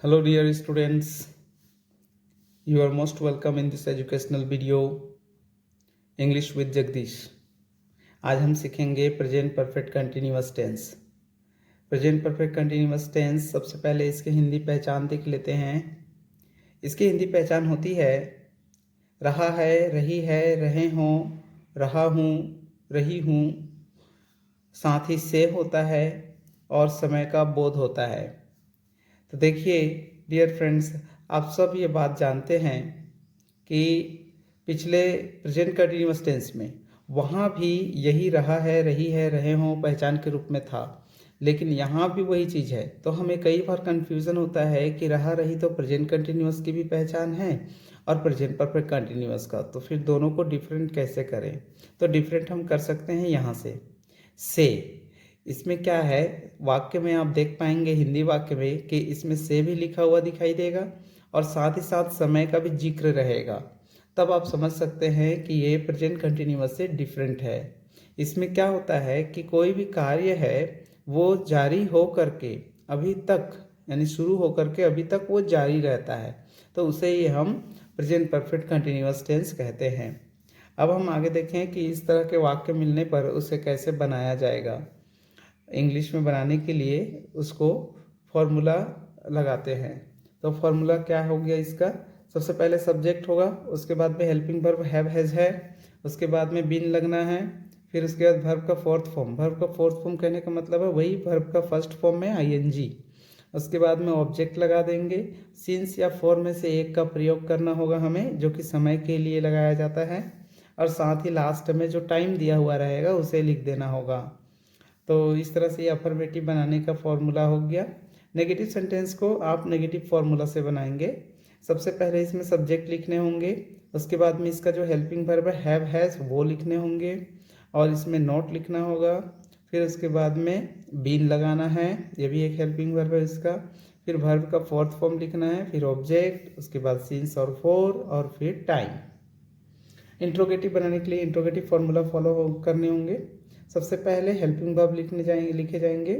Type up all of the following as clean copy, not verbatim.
Hello dear students, you are most welcome in this educational video English with Jagdish। आज हम सीखेंगे present perfect continuous tense. Present perfect continuous tense सबसे पहले इसके हिंदी पहचान देख लेते हैं। इसकी हिंदी पहचान होती है रहा है, रही है, रहे हों, रहा हूँ, रही हूँ, साथ ही से होता है और समय का बोध होता है। तो देखिए डियर फ्रेंड्स, आप सब ये बात जानते हैं कि पिछले प्रेजेंट कंटिन्यूअस टेंस में वहाँ भी यही रहा है, रही है, रहे हों पहचान के रूप में था, लेकिन यहाँ भी वही चीज़ है। तो हमें कई बार कन्फ्यूज़न होता है कि रहा रही तो प्रेजेंट कंटिन्यूअस की भी पहचान है और प्रेजेंट परफेक्ट कंटिन्यूअस का, तो फिर दोनों को डिफरेंट कैसे करें? तो डिफरेंट हम कर सकते हैं यहाँ से। इसमें क्या है, वाक्य में आप देख पाएंगे हिंदी वाक्य में कि इसमें से भी लिखा हुआ दिखाई देगा और साथ ही साथ समय का भी जिक्र रहेगा। तब आप समझ सकते हैं कि ये प्रेजेंट कंटिन्यूअस से डिफरेंट है। इसमें क्या होता है कि कोई भी कार्य है वो जारी हो करके अभी तक, यानी शुरू हो करके अभी तक वो जारी रहता है, तो उसे ही हम प्रेजेंट परफेक्ट कंटिन्यूअस टेंस कहते हैं। अब हम आगे देखें कि इस तरह के वाक्य मिलने पर उसे कैसे बनाया जाएगा। इंग्लिश में बनाने के लिए उसको फॉर्मूला लगाते हैं। तो फॉर्मूला क्या हो गया इसका? सबसे पहले सब्जेक्ट होगा, उसके बाद में हेल्पिंग वर्ब हैव हैज है, उसके बाद में बीन लगना है, फिर उसके बाद वर्ब का फोर्थ फॉर्म। वर्ब का फोर्थ फॉर्म कहने का मतलब है वही वर्ब का फर्स्ट फॉर्म में आईएनजी। उसके बाद में ऑब्जेक्ट लगा देंगे। सिंस या फॉर में से एक का प्रयोग करना होगा हमें, जो कि समय के लिए लगाया जाता है, और साथ ही लास्ट में जो टाइम दिया हुआ रहेगा उसे लिख देना होगा। तो इस तरह से ये अफर्मेटिव बनाने का फॉर्मूला हो गया। नेगेटिव सेंटेंस को आप नेगेटिव फॉर्मूला से बनाएंगे। सबसे पहले इसमें सब्जेक्ट लिखने होंगे, उसके बाद में इसका जो हेल्पिंग वर्ब है हैव हैज वो लिखने होंगे, और इसमें नॉट लिखना होगा। फिर उसके बाद में बीन लगाना है, ये भी एक हेल्पिंग वर्ब है इसका। फिर वर्ब का फोर्थ फॉर्म लिखना है, फिर ऑब्जेक्ट, उसके बाद सिंस और फॉर, और फिर टाइम। इंट्रोगेटिव बनाने के लिए इंट्रोगेटिव फॉर्मूला फॉलो करने होंगे। सबसे पहले हेल्पिंग वर्ब लिखे जाएंगे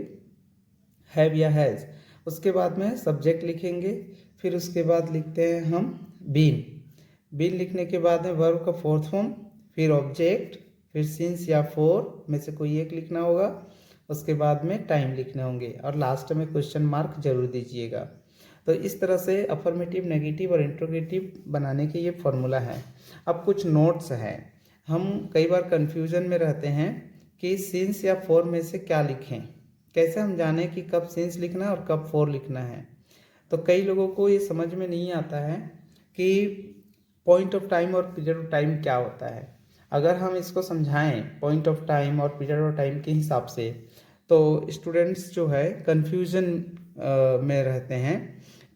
हैव या हैज़, उसके बाद में सब्जेक्ट लिखेंगे, फिर उसके बाद लिखते हैं हम बीन। बीन लिखने के बाद में वर्ब का फोर्थ फॉर्म, फिर ऑब्जेक्ट, फिर सिंस या फोर में से कोई एक लिखना होगा, उसके बाद में टाइम लिखने होंगे, और लास्ट में क्वेश्चन मार्क जरूर दीजिएगा। तो इस तरह से अफर्मेटिव, नेगेटिव और इंट्रोगेटिव बनाने के ये फॉर्मूला है। अब कुछ नोट्स हैं। हम कई बार कन्फ्यूजन में रहते हैं कि सिंस या फोर में से क्या लिखें, कैसे हम जानें कि कब सिंस लिखना है और कब फोर लिखना है। तो कई लोगों को ये समझ में नहीं आता है कि पॉइंट ऑफ टाइम और पीरियड ऑफ टाइम क्या होता है। अगर हम इसको समझाएं पॉइंट ऑफ टाइम और पीरियड ऑफ टाइम के हिसाब से, तो स्टूडेंट्स जो है कन्फ्यूजन में रहते हैं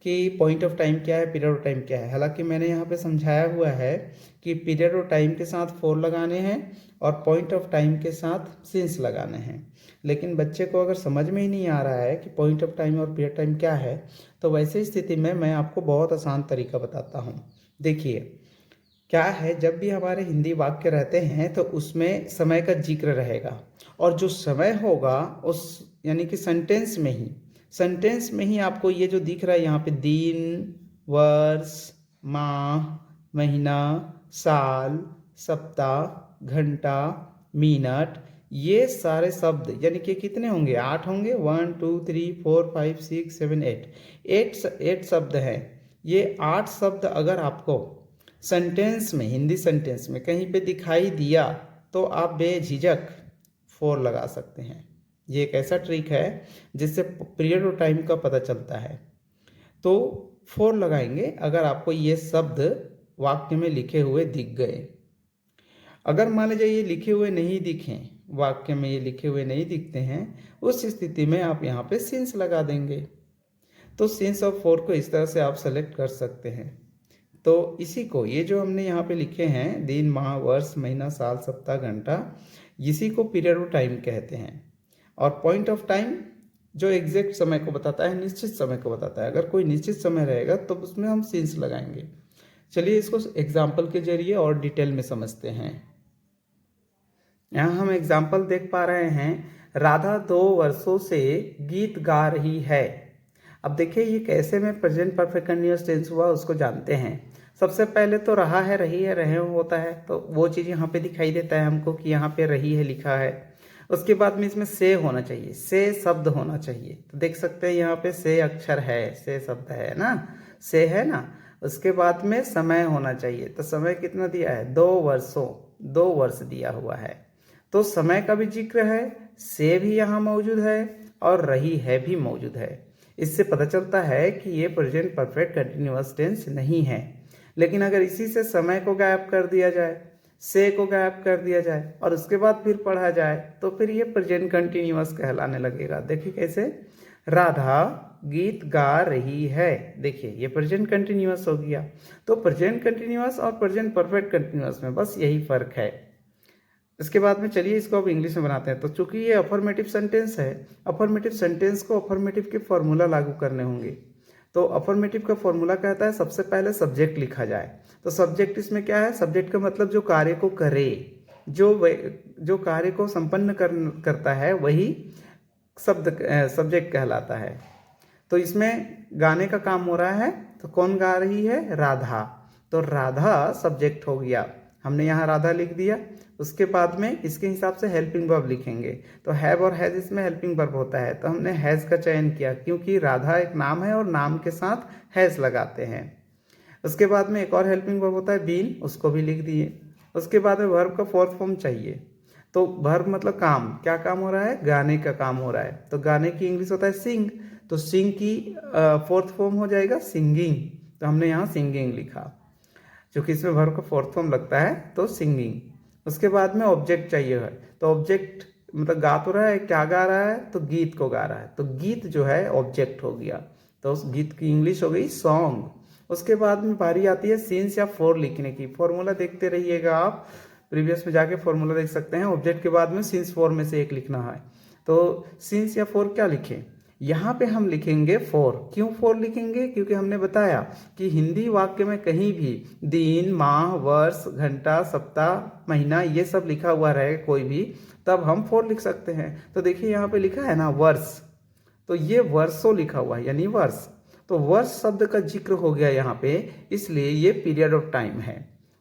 कि पॉइंट ऑफ टाइम क्या है, पीरियड ऑफ टाइम क्या है। हालांकि मैंने यहाँ पे समझाया हुआ है कि पीरियड ऑफ टाइम के साथ फोर लगाने हैं और पॉइंट ऑफ टाइम के साथ सिंस लगाने हैं। लेकिन बच्चे को अगर समझ में ही नहीं आ रहा है कि पॉइंट ऑफ टाइम और पीरियड टाइम क्या है, तो वैसे स्थिति में मैं आपको बहुत आसान तरीका बताता हूँ। देखिए क्या है, जब भी हमारे हिंदी वाक्य रहते हैं तो उसमें समय का जिक्र रहेगा, और जो समय होगा उस यानी कि सेंटेंस में ही आपको ये जो दिख रहा है यहाँ पे दिन, वर्ष, माह, महीना, साल, सप्ताह, घंटा, मिनट, ये सारे शब्द यानी कि कितने होंगे? 8 होंगे। 1 2 3 4 5 6 7 8 शब्द हैं। ये 8 शब्द अगर आपको सेंटेंस में, हिंदी सेंटेंस में कहीं पे दिखाई दिया तो आप बेझिझक फोर लगा सकते हैं। ये एक ऐसा ट्रिक है जिससे पीरियड ऑफ टाइम का पता चलता है। तो फोर लगाएंगे अगर आपको ये शब्द वाक्य में लिखे हुए दिख गए। अगर मान लीजिए ये लिखे हुए नहीं दिखें, वाक्य में ये लिखे हुए नहीं दिखते हैं, उस स्थिति में आप यहाँ पे सिंस लगा देंगे। तो सिंस ऑफ फोर को इस तरह से आप सेलेक्ट कर सकते हैं। तो इसी को, ये जो हमने यहाँ पे लिखे हैं दिन, माह, वर्ष, महीना, साल, सप्ताह, घंटा, इसी को पीरियड ऑफ टाइम कहते हैं। और पॉइंट ऑफ टाइम जो एग्जैक्ट समय को बताता है, निश्चित समय को बताता है। अगर कोई निश्चित समय रहेगा तो उसमें हम सिंस लगाएंगे। चलिए इसको एग्जाम्पल के जरिए और डिटेल में समझते हैं। यहाँ हम एग्जाम्पल देख पा रहे हैं, राधा 2 वर्षों से गीत गा रही है। अब देखिए ये कैसे में प्रेजेंट परफेक्ट कंटिन्यूअस टेंस हुआ उसको जानते हैं। सबसे पहले तो रहा है, रही है, रहे होता है, तो वो चीज़ यहाँ पे दिखाई देता है हमको कि यहाँ पे रही है लिखा है। उसके बाद में इसमें से होना चाहिए, से शब्द होना चाहिए। तो देख सकते हैं यहाँ पे से अक्षर है, से शब्द है ना, से है ना। उसके बाद में समय होना चाहिए, तो समय कितना दिया है, 2 वर्षों, 2 वर्ष दिया हुआ है, तो समय का भी जिक्र है, से भी यहाँ मौजूद है और रही है भी मौजूद है। इससे पता चलता है कि ये प्रेजेंट परफेक्ट कंटिन्यूअस टेंस नहीं है। लेकिन अगर इसी से समय को गायब कर दिया जाए, से को गायब कर दिया जाए और उसके बाद फिर पढ़ा जाए तो फिर ये प्रेजेंट कंटिन्यूअस कहलाने लगेगा। देखिए कैसे, राधा गीत गा रही है, देखिए ये प्रेजेंट कंटिन्यूअस हो गया। तो प्रेजेंट कंटिन्यूअस और प्रेजेंट परफेक्ट कंटिन्यूअस में बस यही फर्क है। इसके बाद में चलिए इसको अब इंग्लिश में बनाते हैं। तो चूंकि ये अफर्मेटिव सेंटेंस है, अफर्मेटिव सेंटेंस को अफर्मेटिव के फॉर्मूला लागू करने होंगे। तो अफर्मेटिव का फॉर्मूला कहता है सबसे पहले सब्जेक्ट लिखा जाए। तो सब्जेक्ट इसमें क्या है, सब्जेक्ट का मतलब जो कार्य को करे, जो कार्य को संपन्न करता है वही सब्जेक्ट कहलाता है। तो इसमें गाने का काम हो रहा है, तो कौन गा रही है, राधा, तो राधा सब्जेक्ट हो गया, हमने यहाँ राधा लिख दिया। उसके बाद में इसके हिसाब से हेल्पिंग वर्ब लिखेंगे, तो हैव और हैज इसमें हेल्पिंग वर्ब होता है, तो हमने हैज का चयन किया क्योंकि राधा एक नाम है और नाम के साथ हैज लगाते हैं। उसके बाद में एक और हेल्पिंग वर्ब होता है बीन, उसको भी लिख दिए। उसके बाद में वर्ब का फोर्थ फॉर्म चाहिए, तो वर्ब मतलब काम, क्या काम हो रहा है, गाने का काम हो रहा है, तो गाने की इंग्लिश होता है सिंग, तो सिंग की फोर्थ फॉर्म हो जाएगा सिंगिंग, तो हमने यहाँ सिंगिंग लिखा क्योंकि इसमें वर्ब का फोर्थ फॉर्म लगता है, तो सिंगिंग। उसके बाद में ऑब्जेक्ट चाहिए है, तो ऑब्जेक्ट मतलब गा तो रहा है, क्या गा रहा है, तो गीत को गा रहा है, तो गीत जो है ऑब्जेक्ट हो गया, तो उस गीत की इंग्लिश हो गई सॉन्ग। उसके बाद में बारी आती है सिंस या फॉर लिखने की। फॉर्मूला देखते रहिएगा आप, प्रीवियस में जाके फॉर्मूला देख सकते हैं। ऑब्जेक्ट के बाद में सिंस फॉर में से एक लिखना है, तो सिंस या फॉर क्या लिखें, यहाँ पे हम लिखेंगे फॉर। क्यों फॉर लिखेंगे, क्योंकि हमने बताया कि हिंदी वाक्य में कहीं भी दिन, माह, वर्ष, घंटा, सप्ताह, महीना ये सब लिखा हुआ रहे कोई भी, तब हम फॉर लिख सकते हैं। तो देखिए यहाँ पे लिखा है ना वर्ष, तो ये वर्षों लिखा हुआ है यानी वर्ष, तो वर्ष शब्द का जिक्र हो गया यहाँ पे, इसलिए ये पीरियड ऑफ टाइम है,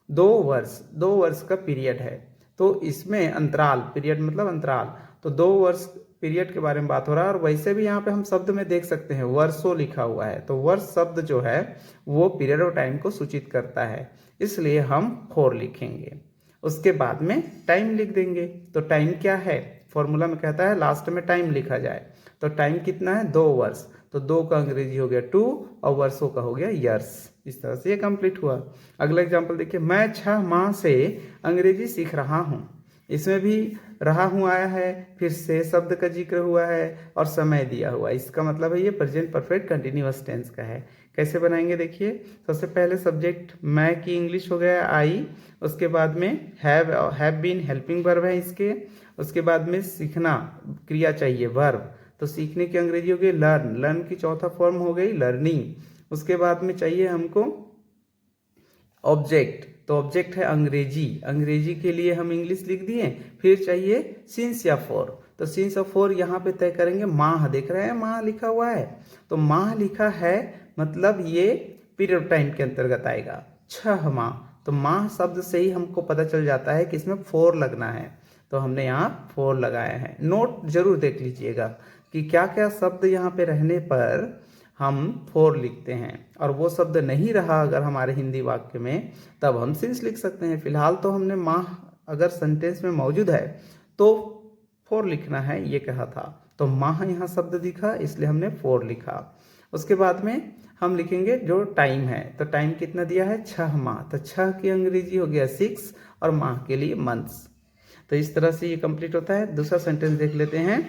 2 वर्ष, 2 वर्ष का पीरियड है। तो इसमें अंतराल, पीरियड मतलब अंतराल, तो 2 वर्ष पीरियड के बारे में बात हो रहा है। और वैसे भी यहाँ पे हम शब्द में देख सकते हैं वर्षों लिखा हुआ है, तो वर्ष शब्द जो है वो पीरियड ऑफ टाइम को सूचित करता है, इसलिए हम फॉर लिखेंगे। उसके बाद में टाइम लिख देंगे, तो टाइम क्या है, फॉर्मूला में कहता है लास्ट में टाइम लिखा जाए, तो टाइम कितना है, 2 वर्ष, तो 2 का अंग्रेजी हो गया 2 और वर्षों का हो गया ईयर्स। इस तरह से ये कंप्लीट हुआ। अगला एग्जाम्पल देखिए, मैं 6 माह से अंग्रेजी सीख रहा हूँ। इसमें भी रहा हूँ आया है, फिर से शब्द का जिक्र हुआ है और समय दिया हुआ है, इसका मतलब है ये प्रेजेंट परफेक्ट कंटिन्यूअस टेंस का है। कैसे बनाएंगे देखिए, सबसे पहले सब्जेक्ट मैं की इंग्लिश हो गया आई, उसके बाद में हैव बीन हेल्पिंग वर्ब है इसके, उसके बाद में सीखना क्रिया चाहिए वर्ब, तो सीखने की अंग्रेजी हो गई लर्न, लर्न की चौथा फॉर्म हो गई लर्निंग। उसके बाद में चाहिए हमको ऑब्जेक्ट, तो ऑब्जेक्ट है अंग्रेजी, अंग्रेजी के लिए हम इंग्लिश लिख दिए। फिर चाहिए सिंस या फॉर, तो सिंस और फॉर यहाँ पे तय करेंगे। माह देख रहे हैं, माह लिखा हुआ है, तो माह लिखा है मतलब ये पीरियड ऑफ टाइम के अंतर्गत आएगा, 6 माह, तो माह शब्द से ही हमको पता चल जाता है कि इसमें फॉर लगना है, तो हमने यहाँ फॉर लगाया है। नोट जरूर देख लीजिएगा कि क्या क्या शब्द यहाँ पे रहने पर हम फॉर लिखते हैं, और वो शब्द नहीं रहा अगर हमारे हिंदी वाक्य में, तब हम सिंस लिख सकते हैं। फिलहाल तो हमने माह अगर सेंटेंस में मौजूद है तो फॉर लिखना है ये कहा था, तो माह यहाँ शब्द दिखा इसलिए हमने फॉर लिखा। उसके बाद में हम लिखेंगे जो टाइम है, तो टाइम कितना दिया है, 6 माह, तो 6 की अंग्रेजी हो गया 6 और माह के लिए मंथ्स। तो इस तरह से ये कंप्लीट होता है। दूसरा सेंटेंस देख लेते हैं,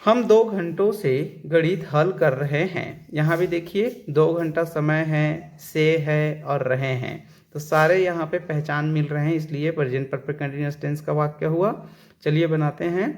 हम 2 घंटों से गणित हल कर रहे हैं। यहाँ भी देखिए 2 घंटा समय है, से है और रहे हैं, तो सारे यहाँ पे पहचान मिल रहे हैं, इसलिए प्रेजेंट परफेक्ट कंटीन्यूअस टेंस का वाक्य हुआ। चलिए बनाते हैं।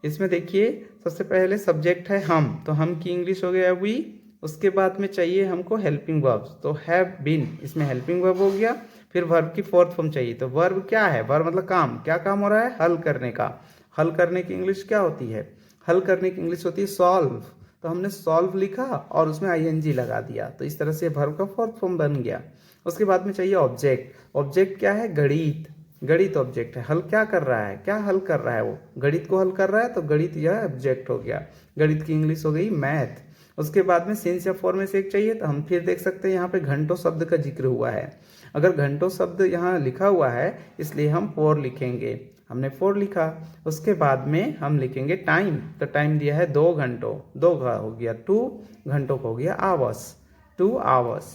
इसमें देखिए सबसे पहले सब्जेक्ट है हम, तो हम की इंग्लिश हो गया वी। उसके बाद में चाहिए हमको हेल्पिंग वर्ब्स, तो हैव बीन, इसमें हेल्पिंग वर्ब हो गया। फिर वर्ब की फोर्थ फॉर्म चाहिए, तो वर्ब क्या है, वर्ब मतलब काम, क्या काम हो रहा है, हल करने का। हल करने की इंग्लिश क्या होती है, हल करने की इंग्लिश होती है सॉल्व, तो हमने सॉल्व लिखा और उसमें आईएनजी लगा दिया, तो इस तरह से वर्ब का फोर्थ फॉर्म बन गया। उसके बाद में चाहिए ऑब्जेक्ट। ऑब्जेक्ट क्या है? गणित। गणित ऑब्जेक्ट है। हल क्या कर रहा है? क्या हल कर रहा है? वो गणित को हल कर रहा है, तो गणित यह ऑब्जेक्ट हो गया। गणित की इंग्लिश हो गई मैथ। उसके बाद में सिंस या फॉर में से एक चाहिए, तो हम फिर देख सकते हैं यहाँ पे घंटों शब्द का जिक्र हुआ है। अगर घंटों शब्द यहाँ लिखा हुआ है इसलिए हम फोर लिखेंगे। हमने फोर लिखा। उसके बाद में हम लिखेंगे टाइम, तो टाइम दिया है 2 घंटों, 2 हो गया 2 घंटों को हो गया आवर्स, 2 आवर्स।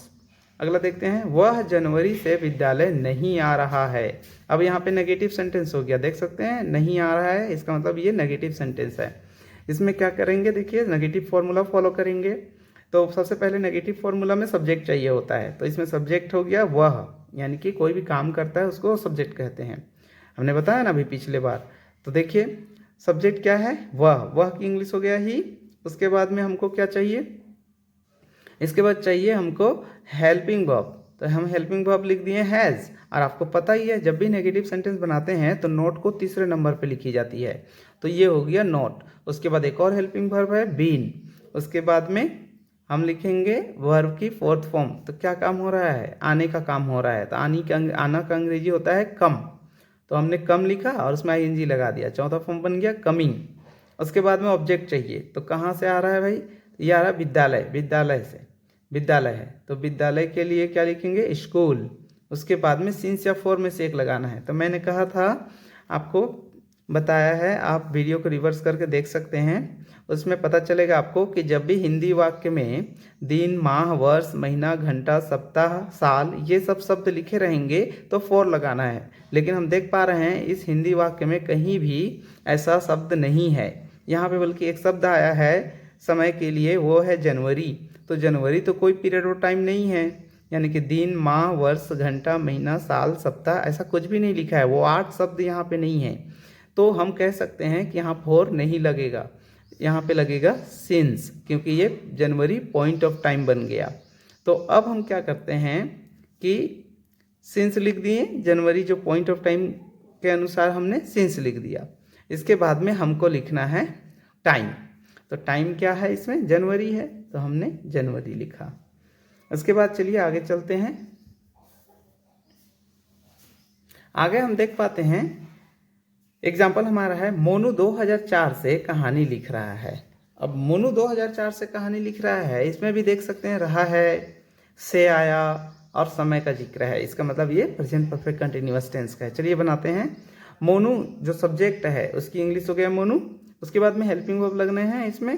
अगला देखते हैं, वह जनवरी से विद्यालय नहीं आ रहा है। अब यहाँ पे नेगेटिव सेंटेंस हो गया, देख सकते हैं नहीं आ रहा है, इसका मतलब ये नेगेटिव सेंटेंस है। इसमें क्या करेंगे? देखिए नेगेटिव फॉर्मूला फॉलो करेंगे। तो सबसे पहले नेगेटिव फॉर्मूला में सब्जेक्ट चाहिए होता है, तो इसमें सब्जेक्ट हो गया वह, यानी कि कोई भी काम करता है उसको सब्जेक्ट कहते हैं। हमने बताया ना अभी पिछले बार। तो देखिए सब्जेक्ट क्या है? वह की इंग्लिश हो गया ही। उसके बाद में हमको क्या चाहिए? इसके बाद चाहिए हमको हेल्पिंग वर्ब, तो हम हेल्पिंग वर्ब लिख दिए हैज़। और आपको पता ही है जब भी नेगेटिव सेंटेंस बनाते हैं तो नोट को तीसरे नंबर पे लिखी जाती है, तो ये हो गया नोट। उसके बाद एक और हेल्पिंग वर्ब है बीन। उसके बाद में हम लिखेंगे वर्ब की फोर्थ फॉर्म, तो क्या काम हो रहा है? आने का काम हो रहा है, तो आना का अंग्रेजी होता है कम, तो हमने कम लिखा और उसमें आईएनजी लगा दिया, चौथा फॉर्म बन गया कमिंग। उसके बाद में ऑब्जेक्ट चाहिए, तो कहाँ से आ रहा है भाई? ये आ रहा है विद्यालय, विद्यालय से, विद्यालय है तो विद्यालय के लिए क्या लिखेंगे? स्कूल। उसके बाद में सिंस या फॉर में से एक लगाना है, तो मैंने कहा था आपको बताया है, आप वीडियो को रिवर्स करके देख सकते हैं, उसमें पता चलेगा आपको कि जब भी हिंदी वाक्य में दिन, माह, वर्ष, महीना, घंटा, सप्ताह, साल ये सब शब्द लिखे रहेंगे तो फॉर लगाना है। लेकिन हम देख पा रहे हैं इस हिंदी वाक्य में कहीं भी ऐसा शब्द नहीं है यहाँ पे, बल्कि एक शब्द आया है समय के लिए, वो है जनवरी। तो जनवरी तो कोई पीरियड ऑफ टाइम नहीं है, यानी कि दिन, माह, वर्ष, घंटा, महीना, साल, सप्ताह ऐसा कुछ भी नहीं लिखा है, वो 8 शब्द यहाँ पे नहीं है। तो हम कह सकते हैं कि यहाँ फोर नहीं लगेगा, यहाँ पे लगेगा सिंस, क्योंकि ये जनवरी पॉइंट ऑफ टाइम बन गया। तो अब हम क्या करते हैं कि सिंस लिख दिए, जनवरी जो पॉइंट ऑफ टाइम के अनुसार हमने सिंस लिख दिया। इसके बाद में हमको लिखना है टाइम, तो टाइम क्या है इसमें? जनवरी है, तो हमने जनवरी लिखा। उसके बाद चलिए आगे चलते हैं। आगे हम देख पाते हैं एग्जाम्पल हमारा है, मोनू 2004 से कहानी लिख रहा है। अब मोनू 2004 से कहानी लिख रहा है, इसमें भी देख सकते हैं रहा है, से आया और समय का जिक्र है, इसका मतलब ये प्रेजेंट परफेक्ट कंटिन्यूअस टेंस का है। चलिए बनाते हैं। मोनू जो सब्जेक्ट है उसकी इंग्लिश हो गया मोनू। उसके बाद में हेल्पिंग वर्ब लगने हैं इसमें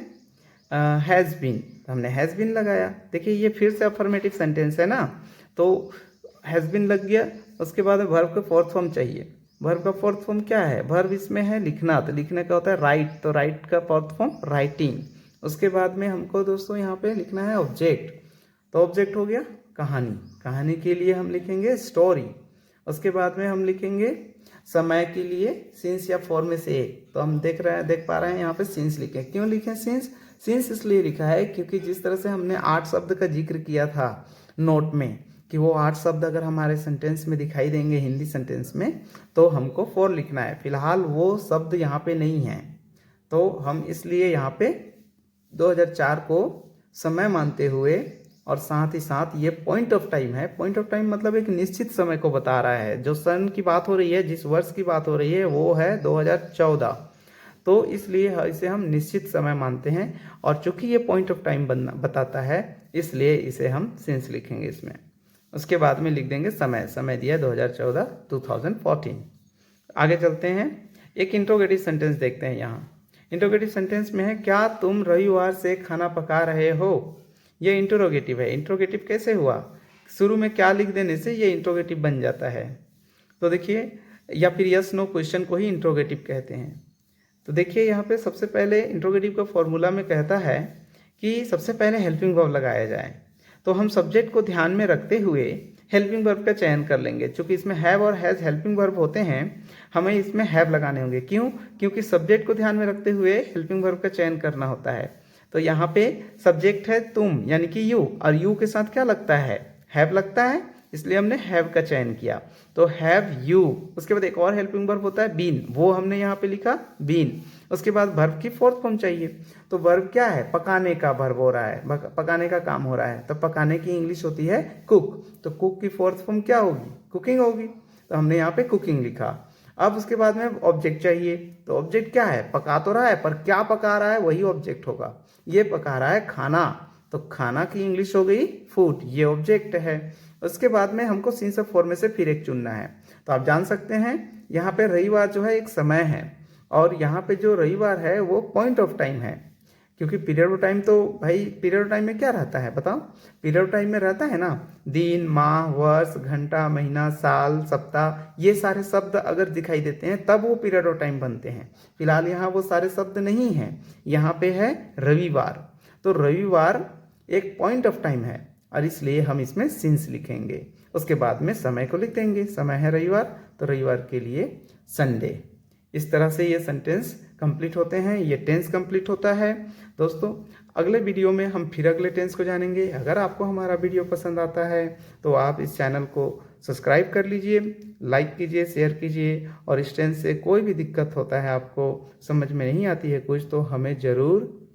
हैज़ बीन, तो हमने हैज़ बीन लगाया। देखिए ये फिर से अफर्मेटिव सेंटेंस है ना, तो हैज़ बीन लग गया। उसके बाद वर्ब का फोर्थ फॉर्म चाहिए। वर्ब का फोर्थ फॉर्म क्या है? वर्ब इसमें है लिखना, तो लिखने का होता है राइट, तो राइट का फोर्थ फॉर्म राइटिंग। उसके बाद में हमको दोस्तों यहाँ पे लिखना है ऑब्जेक्ट, तो ऑब्जेक्ट हो गया कहानी। कहानी के लिए हम लिखेंगे स्टोरी। उसके बाद में हम लिखेंगे समय के लिए सिंस या फॉर में से एक, तो हम देख पा रहे हैं यहाँ पे सिंस लिखे। क्यों लिखे सिंस? सिंस इसलिए लिखा है क्योंकि जिस तरह से हमने 8 शब्द का जिक्र किया था नोट में, कि वो 8 शब्द अगर हमारे सेंटेंस में दिखाई देंगे हिंदी सेंटेंस में, तो हमको फॉर लिखना है। फिलहाल वो शब्द यहाँ पे नहीं है, तो हम इसलिए यहाँ पे 2004 को समय मानते हुए, और साथ ही साथ ये पॉइंट ऑफ टाइम है। पॉइंट ऑफ टाइम मतलब एक निश्चित समय को बता रहा है। जो सन की बात हो रही है, जिस वर्ष की बात हो रही है, वो है 2014, तो इसलिए इसे हम निश्चित समय मानते हैं। और चूंकि ये पॉइंट ऑफ टाइम बताता है, इसलिए इसे हम सिंस लिखेंगे इसमें। उसके बाद में लिख देंगे समय। समय दिया 2014, 2014। आगे चलते हैं, एक इंट्रोगेटिव सेंटेंस देखते हैं। यहाँ इंट्रोगेटिव सेंटेंस में है, क्या तुम रविवार से खाना पका रहे हो? ये इंट्रोगेटिव है। इंट्रोगेटिव कैसे हुआ? शुरू में क्या लिख देने से ये इंट्रोगेटिव बन जाता है। तो देखिए, या फिर यस नो क्वेश्चन को ही इंट्रोगेटिव कहते हैं। तो देखिए यहाँ पे सबसे पहले इंट्रोगेटिव का फॉर्मूला में कहता है कि सबसे पहले हेल्पिंग वर्ब लगाया जाए, तो हम सब्जेक्ट को ध्यान में रखते हुए हेल्पिंग वर्ब का चयन कर लेंगे। चूंकि इसमें हैव और हैज़ हेल्पिंग वर्ब होते हैं, हमें इसमें हैव लगाने होंगे। क्यों? क्योंकि सब्जेक्ट को ध्यान में रखते हुए हेल्पिंग वर्ब का चयन करना होता है। तो यहाँ पे सब्जेक्ट है तुम, यानी कि यू, और यू के साथ क्या लगता है? हैव लगता है। इसलिए हमने हैव का चयन किया। तो हैव यू, उसके बाद एक और हेल्पिंग वर्ब होता है बीन, वो हमने यहाँ पे लिखा बीन। उसके बाद वर्ब की फोर्थ फॉर्म चाहिए, तो वर्ब क्या है, पकाने का वर्ब हो रहा है, पकाने का काम हो रहा है, तो पकाने की इंग्लिश होती है कुक। तो कुक की फोर्थ फॉर्म क्या होगी, कुकिंग होगी, तो हमने यहाँ पे कुकिंग लिखा। अब उसके बाद में ऑब्जेक्ट चाहिए, तो ऑब्जेक्ट क्या है, पका तो रहा है पर क्या पका रहा है वही ऑब्जेक्ट होगा। ये पका रहा है खाना, तो खाना की इंग्लिश हो गई फूड, ये ऑब्जेक्ट है। उसके बाद में हमको सिंस ऑफ 4 में से फिर एक चुनना है। तो आप जान सकते हैं यहाँ पे रविवार जो है एक समय है, और यहाँ पे जो रविवार है वो पॉइंट ऑफ टाइम है, क्योंकि पीरियड ऑफ टाइम, तो भाई पीरियड ऑफ टाइम में क्या रहता है बताओ, पीरियड ऑफ टाइम में रहता है ना दिन, माह, वर्ष, घंटा, महीना, साल, सप्ताह, ये सारे शब्द अगर दिखाई देते हैं तब वो पीरियड ऑफ टाइम बनते हैं। फिलहाल यहाँ वो सारे शब्द नहीं हैं, यहाँ पे है रविवार। तो रविवार एक पॉइंट ऑफ टाइम है, और इसलिए हम इसमें सिंस लिखेंगे। उसके बाद में समय को लिख देंगे, समय है रविवार, तो रविवार के लिए संडे। इस तरह से ये सेंटेंस कंप्लीट होते हैं, ये टेंस कंप्लीट होता है। दोस्तों अगले वीडियो में हम फिर अगले टेंस को जानेंगे। अगर आपको हमारा वीडियो पसंद आता है तो आप इस चैनल को सब्सक्राइब कर लीजिए, लाइक कीजिए, शेयर कीजिए, और इस टेंस से कोई भी दिक्कत होता है, आपको समझ में नहीं आती है कुछ, तो हमें ज़रूर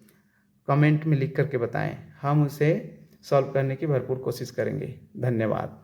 कमेंट में लिख करके बताएं, हम उसे सॉल्व करने की भरपूर कोशिश करेंगे। धन्यवाद।